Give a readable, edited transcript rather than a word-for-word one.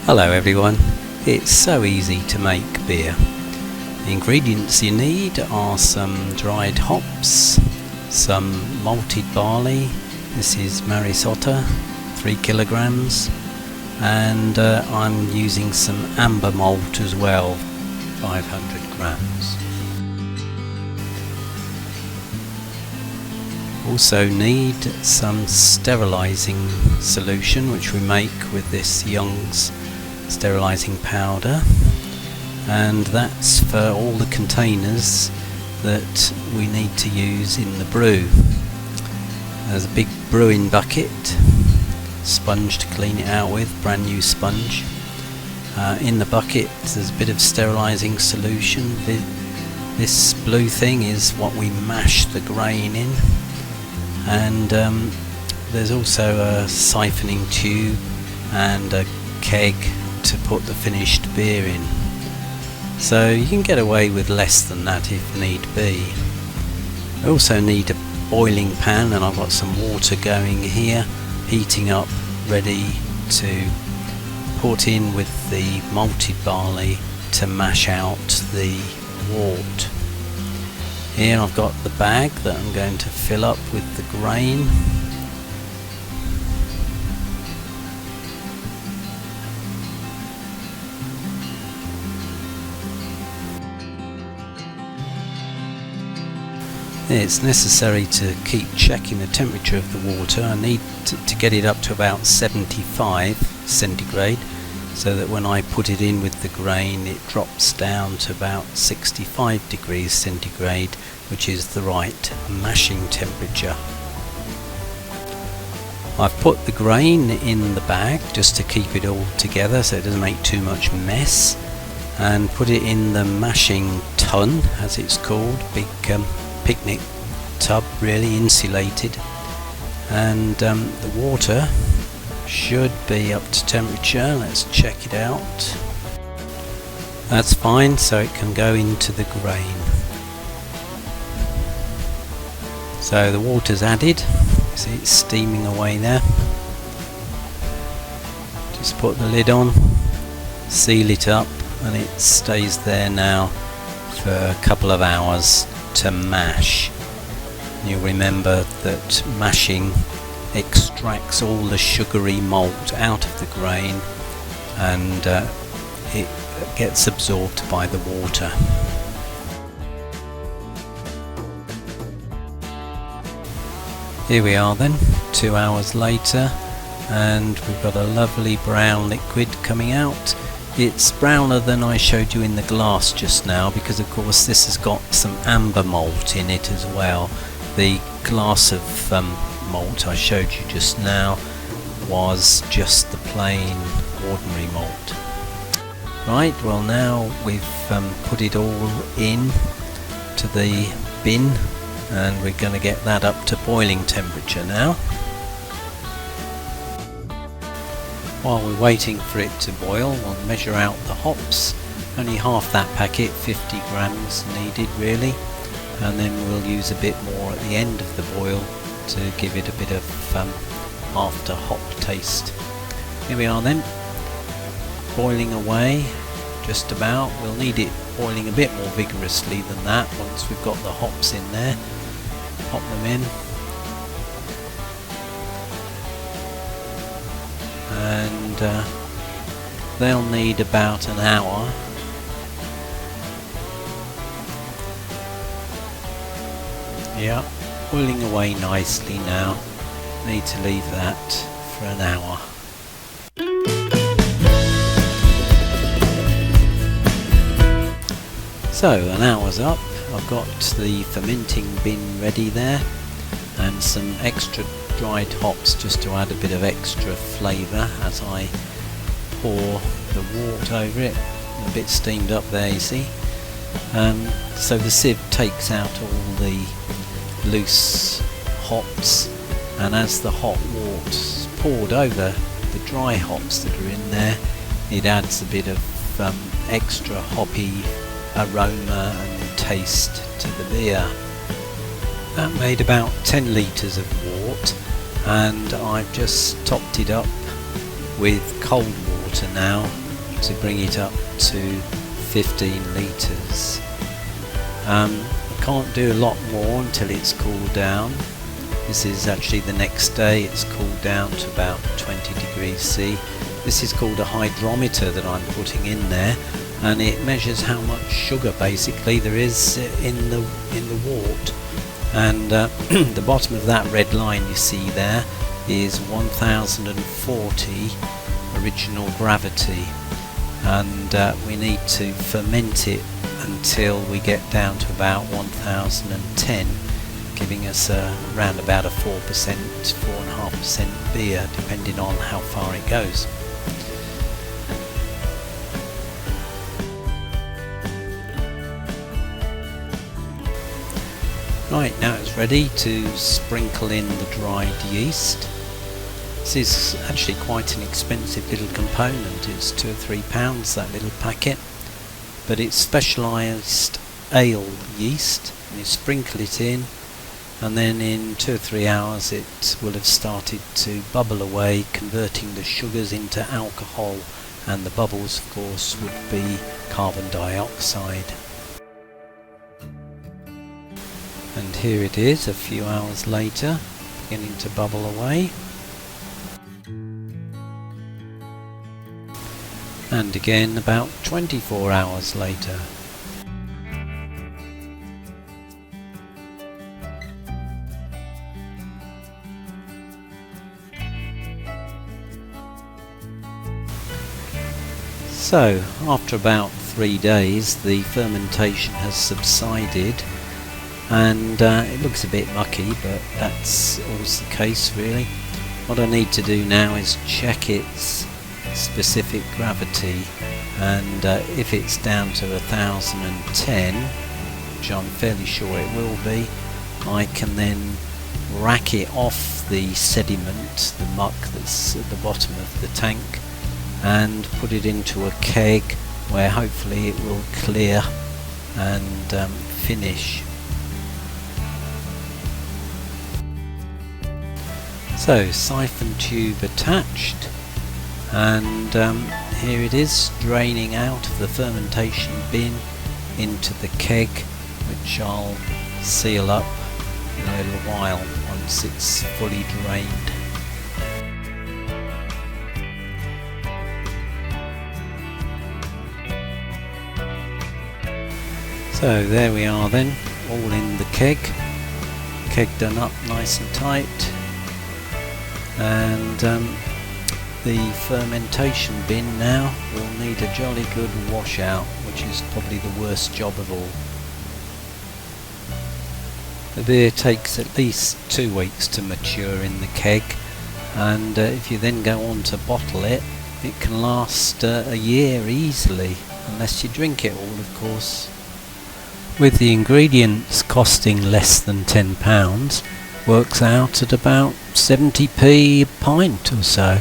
Hello everyone, it's so easy to make beer. The ingredients you need are some dried hops, some malted barley, this is Maris Otter, 3 kilograms, and I'm using some amber malt as well, 500 grams. Also need some sterilizing solution which we make with this Young's sterilizing powder, and that's for all the containers that we need to use in the brew. There's a big brewing bucket, sponge to clean it out with, brand new sponge. In the bucket there's a bit of sterilizing solution. This blue thing is what we mash the grain in, and there's also a siphoning tube and a keg to put the finished beer in, so you can get away with less than that if need be. I also need a boiling pan, and I've got some water going here, heating up, ready to put in with the malted barley to mash out the wort. Here I've got the bag that I'm going to fill up with the grain. It's necessary to keep checking the temperature of the water. I need to get it up to about 75 centigrade, so that when I put it in with the grain it drops down to about 65 degrees centigrade, which is the right mashing temperature. I've put the grain in the bag just to keep it all together so it doesn't make too much mess, and put it in the mashing tun, as it's called, big picnic tub, really, insulated, and the water should be up to temperature. Let's check it out. That's fine, so it can go into the grain. So the water's added, see it's steaming away there. Just put the lid on, seal it up, and it stays there now for a couple of hours to mash. You'll remember that mashing extracts all the sugary malt out of the grain, and it gets absorbed by the water. Here we are then, 2 hours later, and we've got a lovely brown liquid coming out. It's browner than I showed you in the glass just now, because of course this has got some amber malt in it as well. The glass of malt I showed you just now was just the plain ordinary malt. Right, well now we've put it all in to the bin, and we're going to get that up to boiling temperature now. While we're waiting for it to boil, we'll measure out the hops. Only half that packet, 50 grams needed really, and then we'll use a bit more at the end of the boil to give it a bit of after hop taste. Here we are then, boiling away just about. We'll need it boiling a bit more vigorously than that once we've got the hops in there. Pop them in, and they'll need about an hour. Yeah, boiling away nicely now. Need to leave that for an hour. So an hour's up. I've got the fermenting bin ready there, and some extra dried hops just to add a bit of extra flavour as I pour the wort over it. A bit steamed up there, you see. So the sieve takes out all the loose hops, and as the hot wart's poured over the dry hops that are in there, it adds a bit of extra hoppy aroma and taste to the beer. That made about 10 litres of wort, and I've just topped it up with cold water water now to bring it up to 15 litres. I can't do a lot more until it's cooled down. This is actually the next day. It's cooled down to about 20 degrees C. This is called a hydrometer that I'm putting in there, and it measures how much sugar basically there is in the wort. And the bottom of that red line you see there is 1040 original gravity, and we need to ferment it until we get down to about 1010, giving us around about a 4.5% beer, depending on how far it goes. Right, now it's ready to sprinkle in the dried yeast. This is actually quite an expensive little component. It's £2 or £3, that little packet, but it's specialised ale yeast, and you sprinkle it in, and then in 2 or 3 hours it will have started to bubble away, converting the sugars into alcohol, and the bubbles of course would be carbon dioxide. And here it is a few hours later, beginning to bubble away. And again about 24 hours later. So after about 3 days the fermentation has subsided, and it looks a bit mucky, but that's always the case really. What I need to do now is check its specific gravity, and if it's down to 1010, which I'm fairly sure it will be, I can then rack it off the sediment, the muck that's at the bottom of the tank, and put it into a keg where hopefully it will clear and finish. So siphon tube attached, and here it is draining out of the fermentation bin into the keg, which I'll seal up in a little while once it's fully drained. So there we are then, all in the keg done up nice and tight, and the fermentation bin now will need a jolly good washout, which is probably the worst job of all. The beer takes at least 2 weeks to mature in the keg, and if you then go on to bottle it, it can last a year easily, unless you drink it all of course. With the ingredients costing less than £10, works out at about 70p a pint or so.